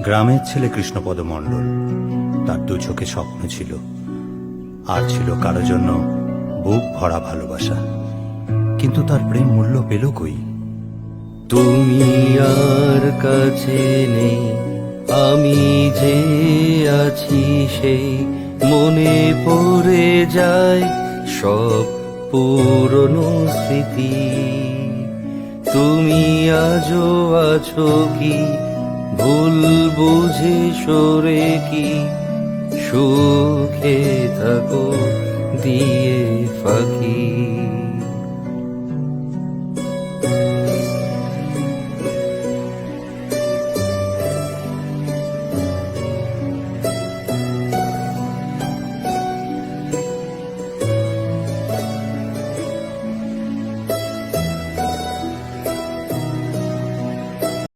গ্রামের ছেলে কৃষ্ণপদ মণ্ডল, তার দু চোখে স্বপ্ন ছিল, আর ছিল কারো জন্য বুক ভরা ভালোবাসা। কিন্তু তার প্রেম মূল্য পেল কই? তুমি আর কাছে নেই, আমি যে আছি সেই মনে পড়ে যায় সব পুরনো স্মৃতি। তুমি আজও আছো কি, ভুল বুঝে সরে কি, সুখে থাকো দিয়ে ফাঁকি।